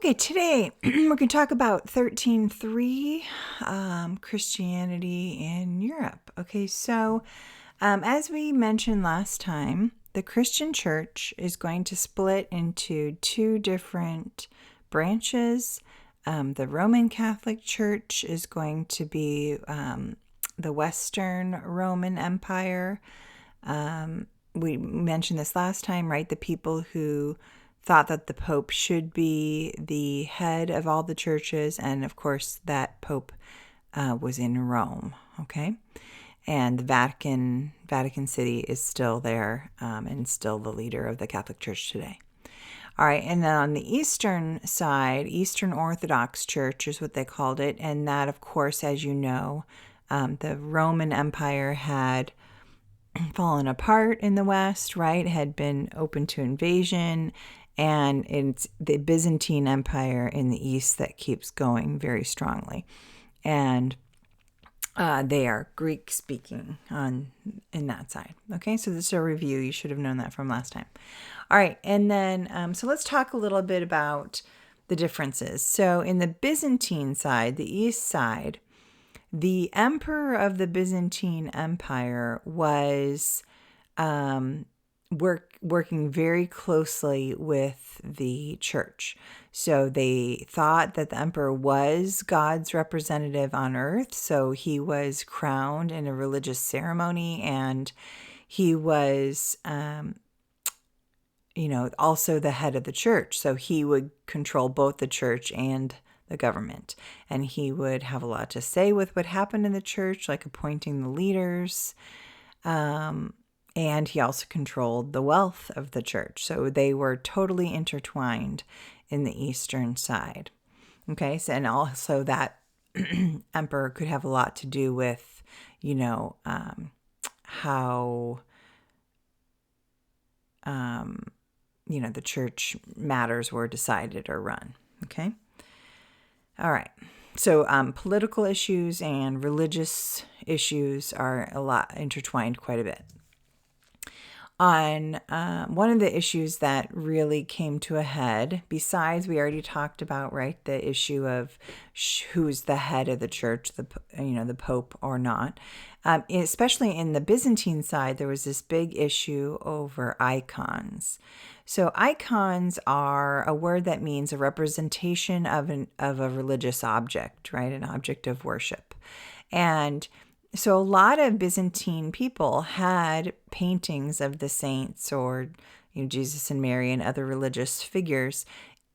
Okay, today we're going to talk about 13.3, Christianity in Europe. Okay, so as we mentioned last time, the Christian church is going to split into two different branches. The Roman Catholic Church is going to be the Western Roman Empire. We mentioned this last time, right? The people who thought that the Pope should be the head of all the churches, and of course that Pope was in Rome, okay? And the Vatican City is still there and still the leader of the Catholic Church today. All right, and then on the eastern side, Eastern Orthodox Church is what they called it, and that, of course, as you know, the Roman Empire had fallen apart in the West, right? Had been open to invasion, and it's the Byzantine Empire in the East that keeps going very strongly. And they are Greek speaking in that side. Okay, so this is a review. You should have known that from last time. All right, and then so let's talk a little bit about the differences. So in the Byzantine side, the east side, the emperor of the Byzantine Empire was working very closely with the church. So they thought that the emperor was God's representative on earth. So he was crowned in a religious ceremony, and he was, also the head of the church. So he would control both the church and the government. And he would have a lot to say with what happened in the church, like appointing the leaders. And he also controlled the wealth of the church. So they were totally intertwined in the eastern side. Okay, so, and also that emperor could have a lot to do with, how, the church matters were decided or run. Okay. All right. So political issues and religious issues are a lot intertwined quite a bit. On one of the issues that really came to a head, besides we already talked about, right, the issue of who's the head of the church, the Pope or not, especially in the Byzantine side, there was this big issue over icons. So icons are a word that means a representation of a religious object, right, an object of worship. And so a lot of Byzantine people had paintings of the saints or Jesus and Mary and other religious figures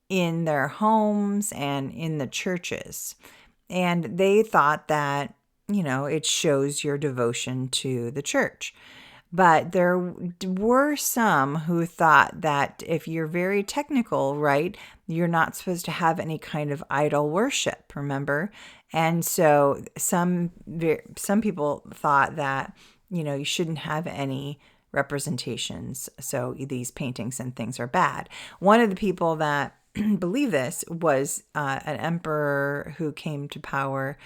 in their homes and in the churches. And they thought that, it shows your devotion to the church. But there were some who thought that if you're very technical, right, you're not supposed to have any kind of idol worship, remember? And so some people thought that, you shouldn't have any representations. So these paintings and things are bad. One of the people that believe this was an emperor who came to power,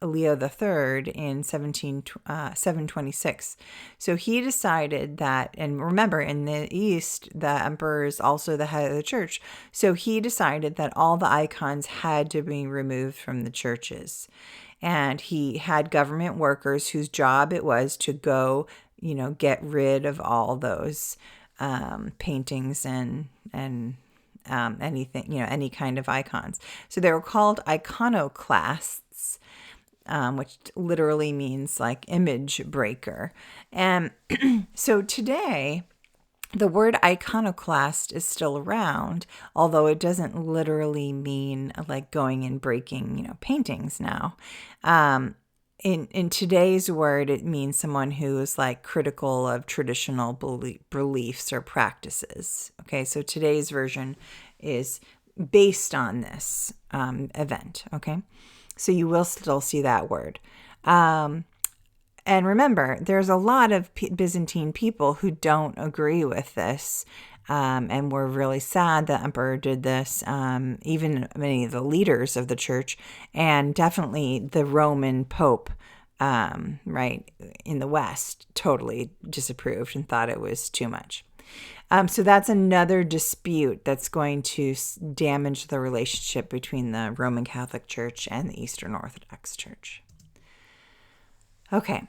Leo III in 726. So he decided that, and remember, in the East, the emperor is also the head of the church. So he decided that all the icons had to be removed from the churches. And he had government workers whose job it was to go, get rid of all those paintings and anything, any kind of icons. So they were called iconoclasts. Which literally means like image breaker. And so today, the word iconoclast is still around, although it doesn't literally mean like going and breaking, paintings now. In today's word, it means someone who is like critical of traditional beliefs or practices. Okay, so today's version is based on this event. Okay. So you will still see that word. And remember, there's a lot of Byzantine people who don't agree with this and were really sad the emperor did this, even many of the leaders of the church, and definitely the Roman Pope, right, in the West, totally disapproved and thought it was too much. So that's another dispute that's going to damage the relationship between the Roman Catholic Church and the Eastern Orthodox Church. Okay.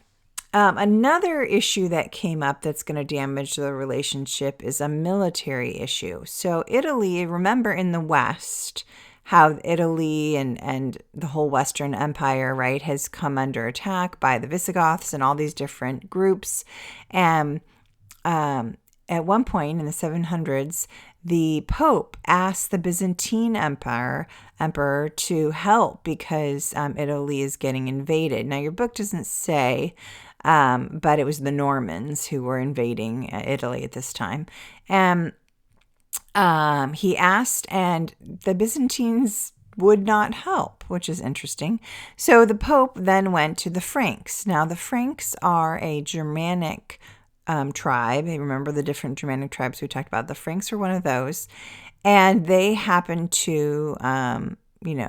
Another issue that came up that's going to damage the relationship is a military issue. So Italy, remember in the West, how Italy and the whole Western Empire, right, has come under attack by the Visigoths and all these different groups. And at one point in the 700s, the Pope asked the Byzantine emperor to help because Italy is getting invaded. Now, your book doesn't say, but it was the Normans who were invading Italy at this time. And he asked, and the Byzantines would not help, which is interesting. So the Pope then went to the Franks. Now, the Franks are a Germanic tribe. Remember the different Germanic tribes we talked about? The Franks are one of those. And they happen to,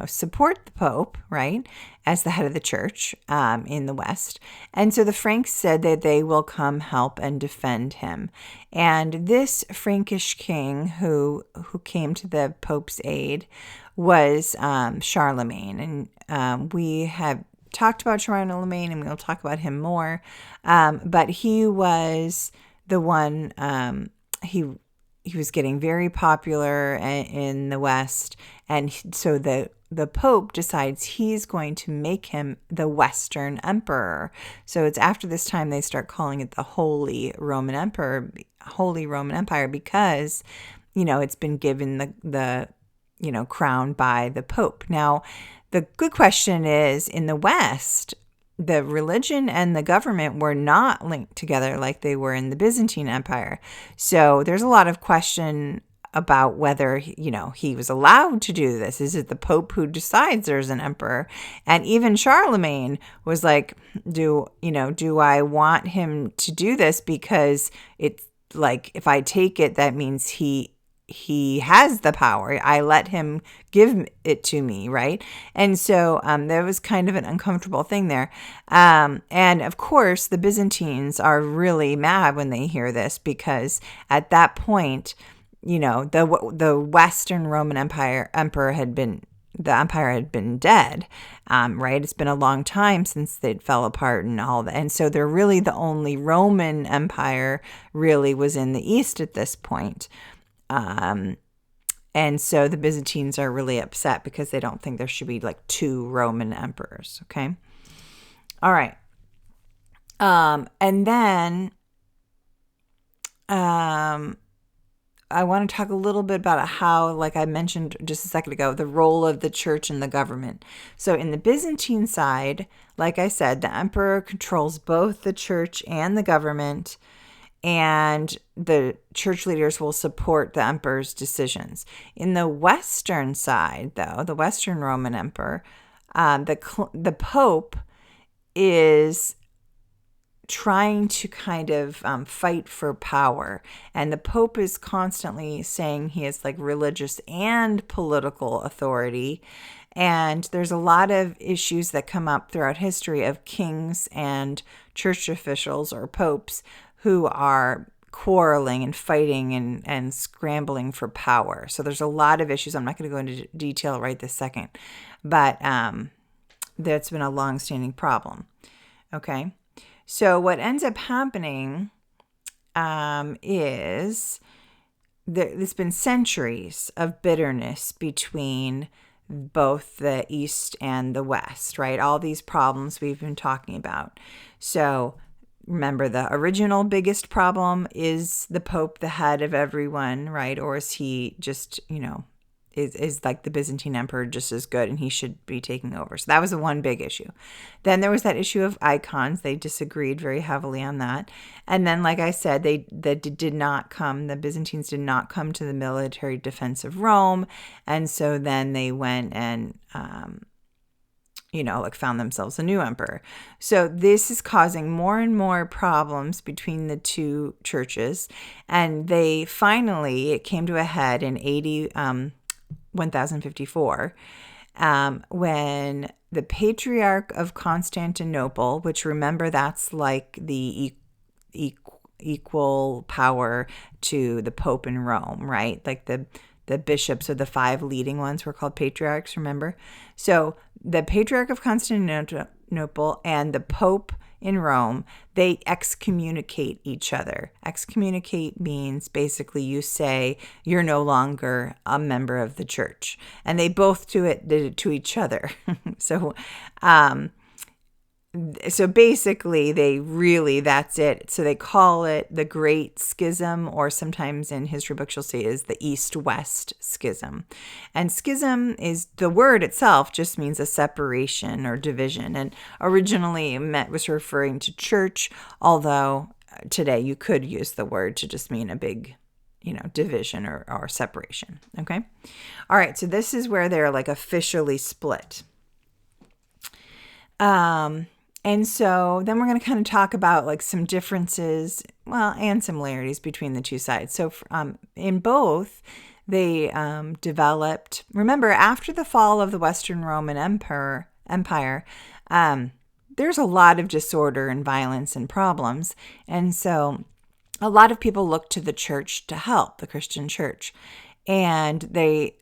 support the Pope, right, as the head of the church in the West. And so the Franks said that they will come help and defend him. And this Frankish king who came to the Pope's aid was Charlemagne. And we have talked about Charlemagne, and we'll talk about him more. But he was the one, he was getting very popular in the West. And so the Pope decides he's going to make him the Western Emperor. So it's after this time they start calling it the Holy Roman Empire, because, it's been given the crown by the Pope. Now, the good question is, in the West, the religion and the government were not linked together like they were in the Byzantine Empire. So there's a lot of question about whether, he was allowed to do this. Is it the Pope who decides there's an emperor? And even Charlemagne was like, do I want him to do this? Because it's like, if I take it, that means he has the power. I let him give it to me, right? And so there was kind of an uncomfortable thing there. And of course, the Byzantines are really mad when they hear this, because at that point, the Western Roman emperor had been dead, right? It's been a long time since they fell apart and all that. And so they're really the only Roman empire really was in the East at this point. And so the Byzantines are really upset because they don't think there should be like two Roman emperors. Okay. All right. And then, I want to talk a little bit about how, like I mentioned just a second ago, the role of the church and the government. So in the Byzantine side, like I said, the emperor controls both the church and the government, and the church leaders will support the emperor's decisions. In the Western side, though, the Western Roman emperor, the Pope is trying to kind of fight for power. And the Pope is constantly saying he has like religious and political authority. And there's a lot of issues that come up throughout history of kings and church officials or popes who are quarreling and fighting and scrambling for power. So there's a lot of issues. I'm not going to go into detail right this second, but that's been a long-standing problem. Okay. So what ends up happening is there's been centuries of bitterness between both the East and the West, right? All these problems we've been talking about. So remember, the original biggest problem is the Pope, the head of everyone, right? Or is he just, is like the Byzantine emperor just as good and he should be taking over? So that was the one big issue. Then there was that issue of icons. They disagreed very heavily on that. And then, like I said, the Byzantines did not come to the military defense of Rome. And so then they went and, found themselves a new emperor. So this is causing more and more problems between the two churches. And it came to a head in 1054, when the Patriarch of Constantinople, which remember that's like the equal power to the Pope in Rome, right? Like the bishops or the 5 leading ones were called patriarchs, remember? So the Patriarch of Constantinople and the Pope in Rome, they excommunicate each other. Excommunicate means basically you say you're no longer a member of the church. And they both did it to each other. So basically that's it. So they call it the Great Schism, or sometimes in history books you'll see is the East-West Schism. And schism is, the word itself just means a separation or division. And originally it was referring to church, although today you could use the word to just mean a big, division or separation. Okay. All right. So this is where they're like officially split. And so then we're going to kind of talk about like some differences, and similarities between the two sides. So in both, they developed, remember, after the fall of the Western Roman Empire, there's a lot of disorder and violence and problems. And so a lot of people look to the church to help, the Christian church. And they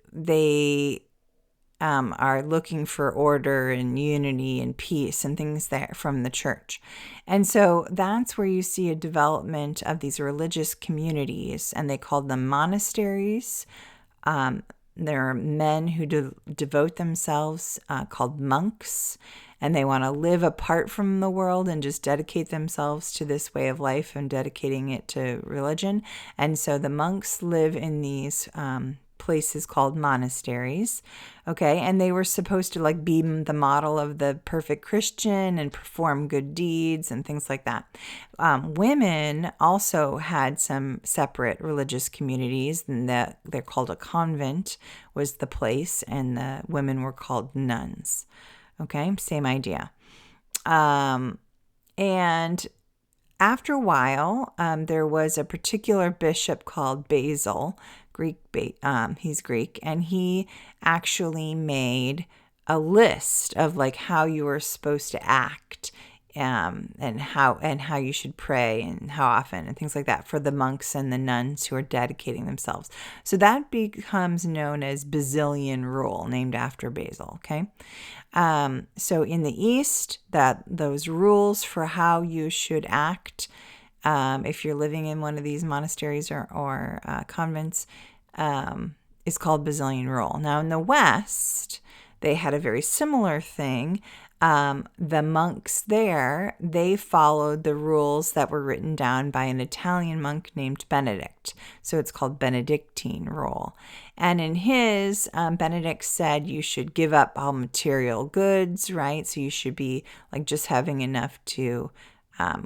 are looking for order and unity and peace and things there from the church. And so that's where you see a development of these religious communities, and they called them monasteries. There are men who devote themselves, called monks, and they want to live apart from the world and just dedicate themselves to this way of life and dedicating it to religion. And so the monks live in these places called monasteries, okay? And they were supposed to like be the model of the perfect Christian and perform good deeds and things like that. Women also had some separate religious communities, and they're called a convent was the place, and the women were called nuns, okay? Same idea. And after a while, there was a particular bishop called Basil, he's Greek, and he actually made a list of like how you were supposed to act, and how you should pray and how often and things like that for the monks and the nuns who are dedicating themselves. So that becomes known as Basilian rule, named after Basil. Okay. So in the East, those rules for how you should act, if you're living in one of these monasteries or convents, is called Basilian rule. Now in the West, they had a very similar thing. The monks there, they followed the rules that were written down by an Italian monk named Benedict. So it's called Benedictine rule. And in his, Benedict said you should give up all material goods, right? So you should be like just having enough to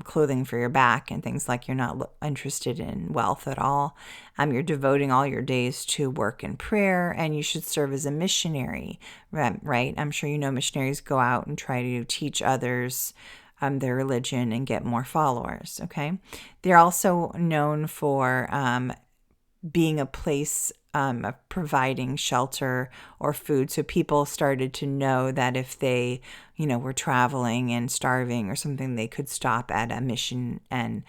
clothing for your back and things, like you're not interested in wealth at all. You're devoting all your days to work and prayer, and you should serve as a missionary, right? I'm sure you know missionaries go out and try to teach others their religion and get more followers, okay? They're also known for being a place of providing shelter or food. So people started to know that if they, were traveling and starving or something, they could stop at a mission and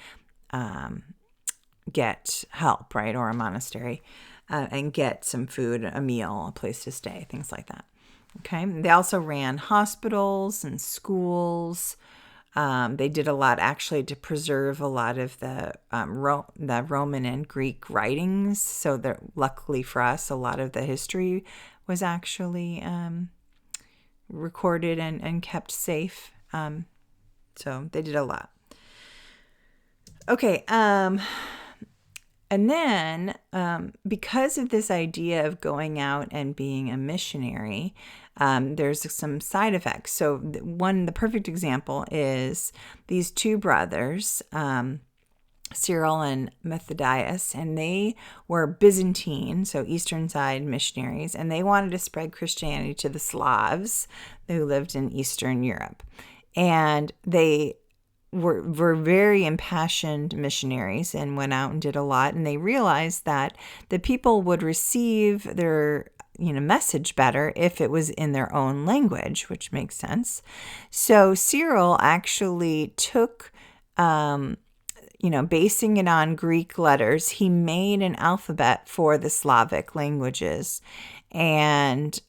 get help, right? Or a monastery and get some food, a meal, a place to stay, things like that. Okay. They also ran hospitals and schools. They did a lot actually to preserve a lot of the Roman and Greek writings. So that luckily for us, a lot of the history was actually recorded and kept safe. So they did a lot. Okay. And then because of this idea of going out and being a missionary, there's some side effects. So the perfect example is these two brothers, Cyril and Methodius, and they were Byzantine, so Eastern side missionaries, and they wanted to spread Christianity to the Slavs who lived in Eastern Europe. And they were very impassioned missionaries and went out and did a lot, and they realized that the people would receive their message better if it was in their own language, which makes sense. So Cyril actually took basing it on Greek letters, he made an alphabet for the Slavic languages, and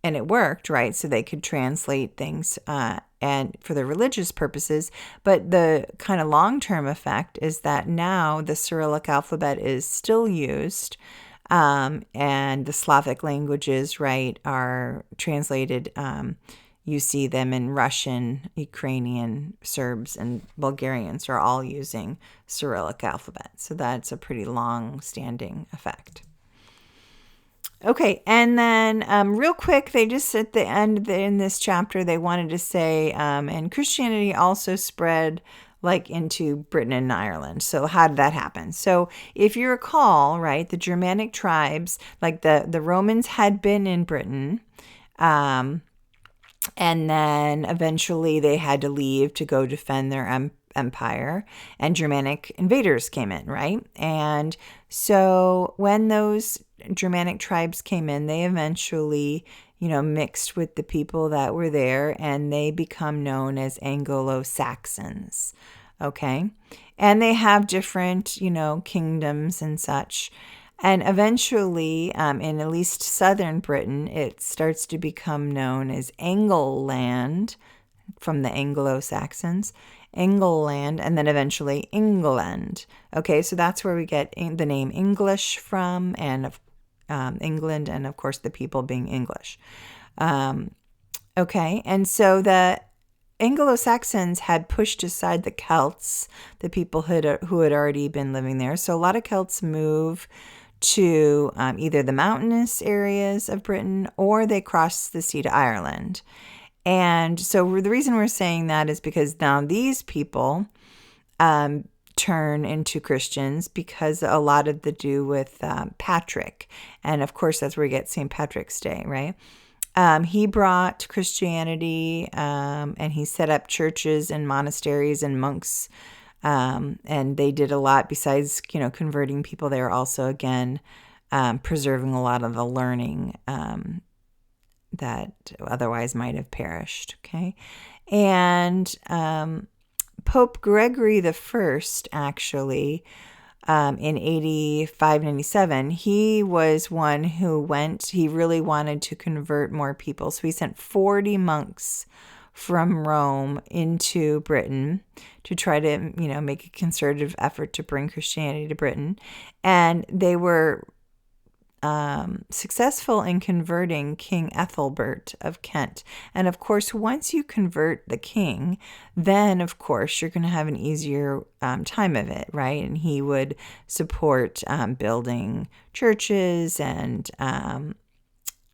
it worked, right? So they could translate things and for the religious purposes. But the kind of long-term effect is that now the Cyrillic alphabet is still used, and the Slavic languages, right, are translated. You see them in Russian, Ukrainian, Serbs, and Bulgarians are all using Cyrillic alphabet. So that's a pretty long-standing effect. Okay, and then real quick, they just at the end in this chapter, they wanted to say, and Christianity also spread like into Britain and Ireland. So how did that happen? So if you recall, right, the Germanic tribes, like the Romans had been in Britain, and then eventually they had to leave to go defend their empire, and Germanic invaders came in, right? And so when those Germanic tribes came in, they eventually, mixed with the people that were there, and they become known as Anglo-Saxons, okay? And they have different, kingdoms and such. And eventually, in at least southern Britain, it starts to become known as Angleland, from the Anglo-Saxons, England, and then eventually England. Okay, so that's where we get the name English from, and England, and of course the people being English. Okay, and so the Anglo-Saxons had pushed aside the Celts, the people who had already been living there. So a lot of Celts move to either the mountainous areas of Britain, or they cross the sea to Ireland. And so the reason we're saying that is because now these people turn into Christians because a lot of the do with Patrick. And of course, that's where we get St. Patrick's Day, right? He brought Christianity, and he set up churches and monasteries and monks. And they did a lot besides, converting people. They were also, again, preserving a lot of the learning that otherwise might have perished, okay? And Pope Gregory the First, actually, in 85-97, he was one who he really wanted to convert more people. So he sent 40 monks from Rome into Britain to try to, make a concerted effort to bring Christianity to Britain. And they were successful in converting King Ethelbert of Kent. And of course, once you convert the king, then of course you're going to have an easier time of it, right? And he would support building churches, and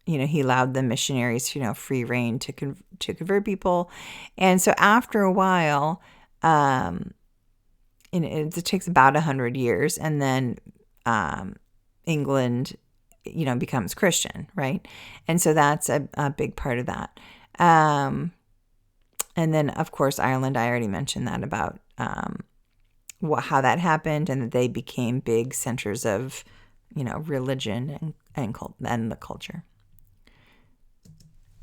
he allowed the missionaries, free reign to convert people. And so after a while, it takes about 100 years, and then England becomes Christian, right? And so that's a big part of that. And then, of course, Ireland, I already mentioned that about how that happened, and that they became big centers of, religion and the culture.